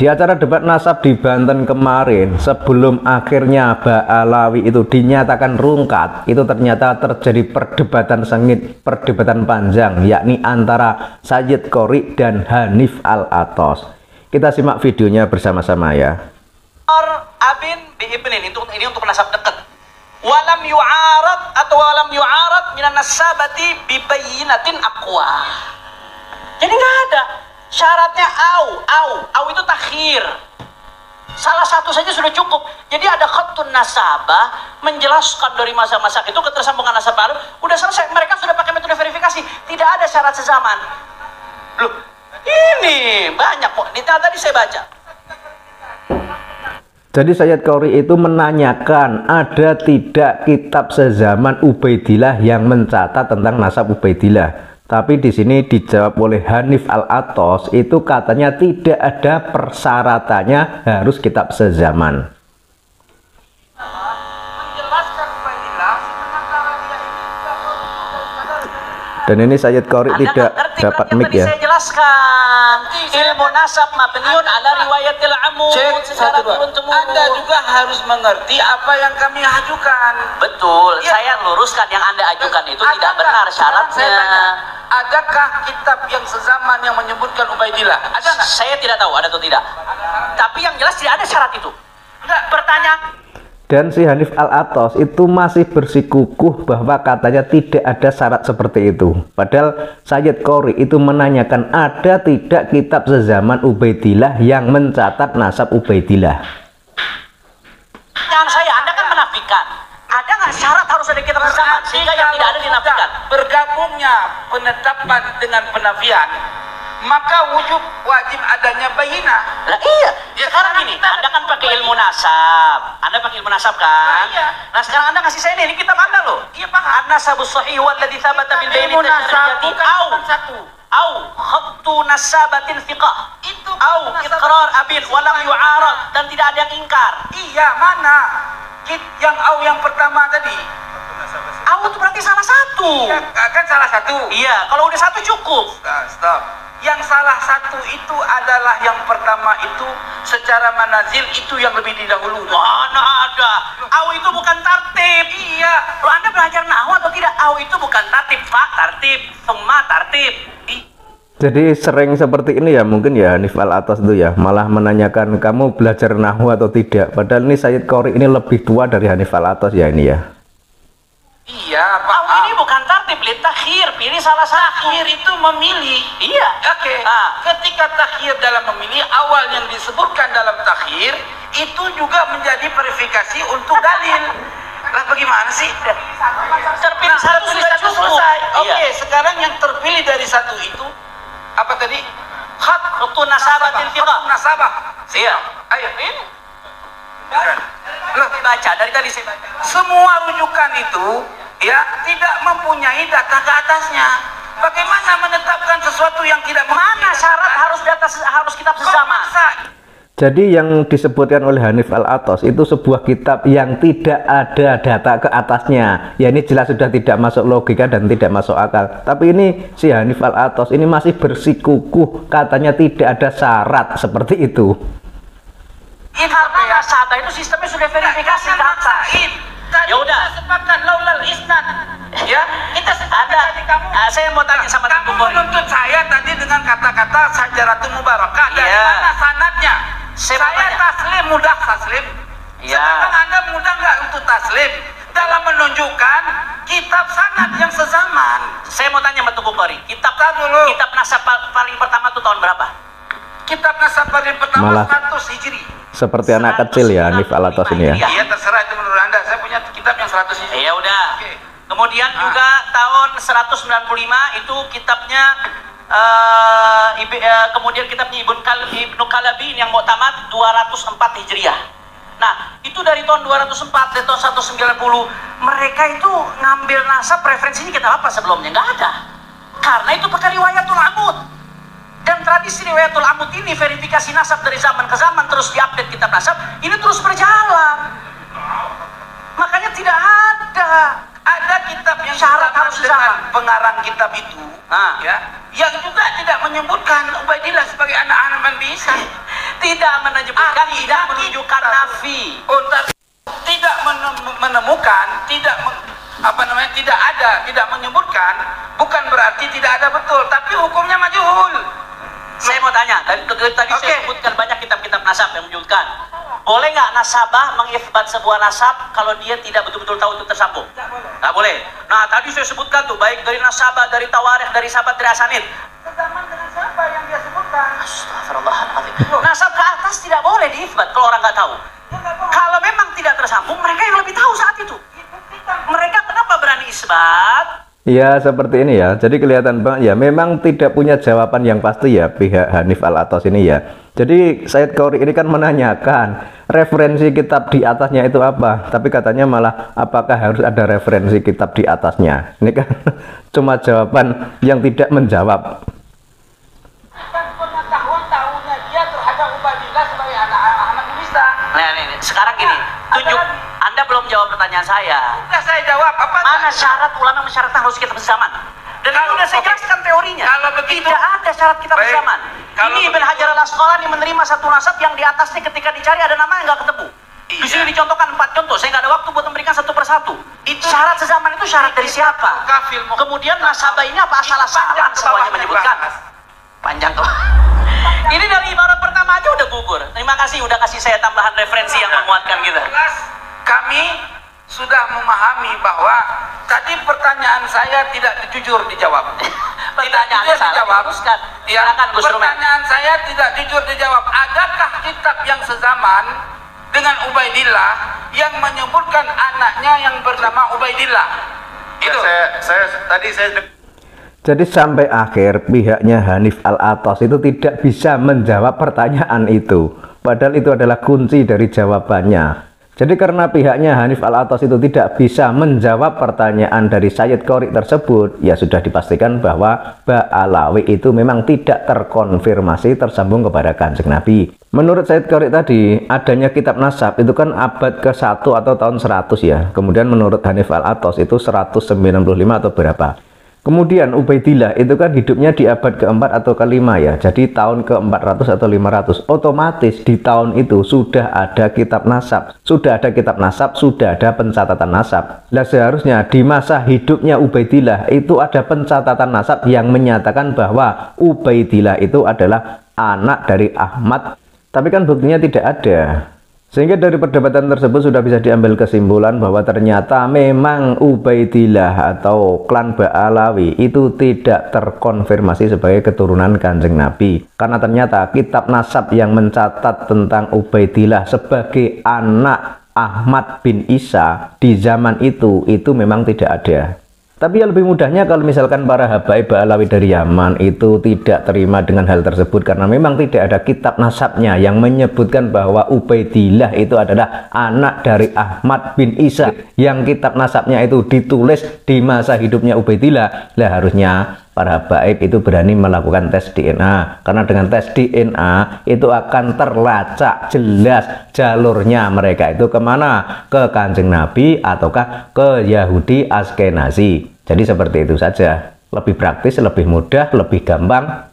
Di acara debat nasab di Banten kemarin, sebelum akhirnya Ba'alawi itu dinyatakan rungkat, itu ternyata terjadi perdebatan sengit, perdebatan panjang, yakni antara Sayyid Qori dan Hanif Al-Athos. Kita simak videonya bersama-sama ya. Abin bi ibnin, ini untuk nasab dekat. Walam yu'arad atau walam yu'arad minan nasabati bi bayyinatin aqwa. Jadi nggak ada syaratnya au itu takhir. Salah satu saja sudah cukup. Jadi ada khatun nasabah menjelaskan dari masa-masa itu ketersambungan nasab baru. Udah selesai. Mereka sudah pakai metode verifikasi. Tidak ada syarat sezaman. Loh, ini banyak kok. Detail tadi saya baca. Jadi Sayyid Qori itu menanyakan ada tidak kitab sezaman Ubaidillah yang mencatat tentang nasab Ubaidillah. Tapi di sini dijawab oleh Hanif Al-Athos, itu katanya tidak ada persyaratannya harus kitab sezaman. Dan ini Sayyid Qori tidak dapat mic ya. Saya jelaskan ilmu nasab mabniun ala riwayatil amud. Secara turun-temurun. Anda juga harus mengerti apa yang kami ajukan. Betul, ya. Saya luruskan yang Anda ajukan itu tidak benar syaratnya. Adakah kitab yang sezaman yang menyebutkan Ubaidillah? Ada nggak? Saya tidak tahu ada atau tidak. Tapi yang jelas tidak ada syarat itu. Enggak, pertanyaan. Dan si Hanif Al-Athos itu masih bersikukuh bahwa katanya tidak ada syarat seperti itu. Padahal Sayyid Qori itu menanyakan ada tidak kitab sezaman Ubaidillah yang mencatat nasab Ubaidillah. Yang saya, Anda kan menafikan. Ada nggak syarat harus ada kitab sezaman sehingga yang tidak ada dinafikan? Bergabungnya penetapan dengan penafian, maka wajib adanya bayinah. Lah iya, ya, sekarang ini Anda kan pakai ilmu nasab. Anda pakai ilmu nasab kan? Iya. Nah sekarang Anda kasih saya ini kitab Anda loh. Iya Pak. An-nasabus sahih walladzi tsabata bil baini tajati au khattu nasabatin thiqah. Itu au iqrar abin walam yu'arad dan tidak ada yang ingkar. Iya, mana? Yang pertama tadi. Au itu berarti salah satu. Iya, kan salah satu. Iya, kalau udah satu cukup. Stop. Yang salah satu itu adalah yang pertama itu secara manazil itu yang lebih didahului. Mana ada? Au itu bukan tartib. Iya. Lo Anda belajar nahwu atau tidak? Au itu bukan tartib, Pak. Tartib, summa tartib. Jadi sering seperti ini ya mungkin ya Hanif Al-Athos itu ya, malah menanyakan kamu belajar nahwu atau tidak. Padahal ini Sayyid Qori ini lebih tua dari Hanif Al-Athos ya ini ya. Iya, Pak. Au ini bukan tartib, takhir. Pilih salah satu. Takhir itu memilih. Iya. Oke. Ketika takhir dalam memilih, awal yang disebutkan dalam takhir itu juga menjadi verifikasi untuk dalil. Lah bagaimana sih? Terpilih satu sudah cukup. Selesai. Oke, Iya. sekarang yang terpilih dari satu itu apa tadi? Khattu nasabatin thiqah. Nasabah. Iya. Ayo. Ini. Loh, Baca dari tadi saya baca. semua rujukan itu ya tidak mempunyai data ke atasnya. Bagaimana menetapkan sesuatu yang tidak Mana syarat harus kitab sezaman? Jadi yang disebutkan oleh Hanif Al-Athos itu sebuah kitab yang tidak ada data ke atasnya. Ya ini jelas sudah tidak masuk logika dan tidak masuk akal. Tapi ini si Hanif Al-Athos ini masih bersikukuh katanya tidak ada syarat seperti itu. Karena nasabah itu sistemnya sudah verifikasi data. Ya udah. Sepakat laulal isnad. Ya, kita sepakat kamu. Saya mau tanya sama kamu menuntut saya tadi dengan kata-kata Sajaratul Mubarakah. Dari mana sanadnya? Saya taslim, mudah taslim. Ya. Sekarang Anda mudah nggak untuk taslim dalam menunjukkan kitab sanad yang sezaman? Saya mau tanya sama Tuku Qori. Kitab nasab paling pertama itu tahun berapa? Kitab nasab paling pertama Malah 100 Hijri. seperti anak kecil ya Hanif Al-Athos ini ya. Iya, terserah itu menurut Anda. Saya punya kitab yang 100 Hijri. Ya udah. Oke. Kemudian juga tahun 195 itu kitabnya kemudian kitabnya Ibnu Kalabi yang Mu'tamad 204 Hijriah. Nah, itu dari tahun 204 dari tahun 190 mereka itu ngambil nasab referensinya kitab apa sebelumnya? Nggak ada. Karena itu pakai riwayatul amud. Dan tradisi riwayatul amud ini verifikasi nasab dari zaman ke zaman terus diupdate kitab nasab ini terus berjalan. Makanya tidak ada kitab yang Syarat sama harus dengan sama. pengarang kitab itu, ya, yang juga tidak menyebutkan Ubaidillah sebagai anak Nabi Isa. Tidak menyebutkan, tidak menunjukkan nafi. Tidak menemukan, tidak tidak ada, tidak menyebutkan, bukan berarti tidak ada betul, tapi hukumnya majhul. Saya mau tanya, tadi saya sebutkan banyak kitab-kitab nasab yang menyebutkan. Boleh nggak nasabah mengisbat sebuah nasab kalau dia tidak betul-betul tahu itu tersambung? Nggak boleh. Nah, tadi saya sebutkan tuh, baik dari nasabah, dari tawarikh, dari sahabat, dari asanid. Sezaman dengan siapa yang dia sebutkan? Astagfirullahaladzim. Nasab ke atas tidak boleh diisbat kalau orang nggak tahu. Kalau memang tidak tersambung, mereka yang lebih tahu saat itu. Mereka kenapa berani isbat? Ya seperti ini ya, jadi kelihatan banget ya, memang tidak punya jawaban yang pasti ya pihak Hanif Al-Attas ini ya. Jadi Said Qoari ini kan menanyakan referensi kitab di atasnya itu apa, tapi katanya malah apakah harus ada referensi kitab di atasnya. Ini kan cuma jawaban yang tidak menjawab. Kan pengetahuan tahunya dia terhadap Ubaidillah sebagai anak Isa. Nah, ini sekarang gini, tunjuk. Anda belum jawab pertanyaan saya. Sudah saya jawab. Mana syarat ulama mensyaratkan harus kitab sezaman? Dan itu sudah saya jelaskan teorinya. Kalau begitu, tidak ada syarat kitab baik. sezaman. Kalau Ini Ibn Hajar Al-Asqalani menerima satu nasab yang di atasnya ketika dicari ada nama yang nggak ketemu. Iya. Di sini dicontohkan 4 contoh. Saya nggak ada waktu buat memberikan satu persatu. Itu Syarat sezaman itu syarat dari siapa? Kafil mau- Kemudian nasabah ini apa asal-asalan panjang ke semuanya bawahnya, menyebutkan? bahas. Panjang tuh. Ini dari ibarat pertama aja udah gugur. Terima kasih udah kasih saya tambahan referensi yang menguatkan kita. Jelas kami sudah memahami bahwa tadi pertanyaan saya tidak jujur dijawab. Pertanyaan Tidak salah dijawab. diteruskan. Ya, Silakan, Gus Rumen. pertanyaan saya tidak jujur dijawab. Adakah kitab yang sezaman dengan Ubaidillah yang menyebutkan anaknya yang bernama Ubaidillah? Itu. Jadi sampai akhir pihaknya Hanif Al-Attas itu tidak bisa menjawab pertanyaan itu. Padahal itu adalah kunci dari jawabannya. Jadi karena pihaknya Hanif Al-Attas itu tidak bisa menjawab pertanyaan dari Sayyid Qoari tersebut, ya sudah dipastikan bahwa Ba'alawi itu memang tidak terkonfirmasi tersambung kepada Kanjeng Nabi. Menurut Sayyid Qoari tadi, adanya kitab nasab itu kan abad ke-1 atau tahun 100 ya. Kemudian menurut Hanif Al-Attas itu 195 atau berapa. Kemudian Ubaidillah itu kan hidupnya di abad ke-4 atau ke-5 ya. Jadi tahun ke-400 atau 500. Otomatis di tahun itu sudah ada kitab nasab. Sudah ada kitab nasab, sudah ada pencatatan nasab. Nah seharusnya di masa hidupnya Ubaidillah itu ada pencatatan nasab yang menyatakan bahwa Ubaidillah itu adalah anak dari Ahmad. Tapi kan buktinya tidak ada. Sehingga dari perdebatan tersebut sudah bisa diambil kesimpulan bahwa ternyata memang Ubaidillah atau klan Ba'alawi itu tidak terkonfirmasi sebagai keturunan Kanjeng Nabi. Karena ternyata kitab nasab yang mencatat tentang Ubaidillah sebagai anak Ahmad bin Isa di zaman itu memang tidak ada. Tapi yang lebih mudahnya kalau misalkan para habaib Ba'alawi dari Yaman itu tidak terima dengan hal tersebut karena memang tidak ada kitab nasabnya yang menyebutkan bahwa Ubaidillah itu adalah anak dari Ahmad bin Isa, yang kitab nasabnya itu ditulis di masa hidupnya Ubaidillah. Lah harusnya para habaib itu berani melakukan tes DNA, karena dengan tes DNA itu akan terlacak jelas jalurnya mereka itu kemana, ke Kanjeng Nabi ataukah ke Yahudi Askenazi. Jadi seperti itu saja, lebih praktis, lebih mudah, lebih gampang.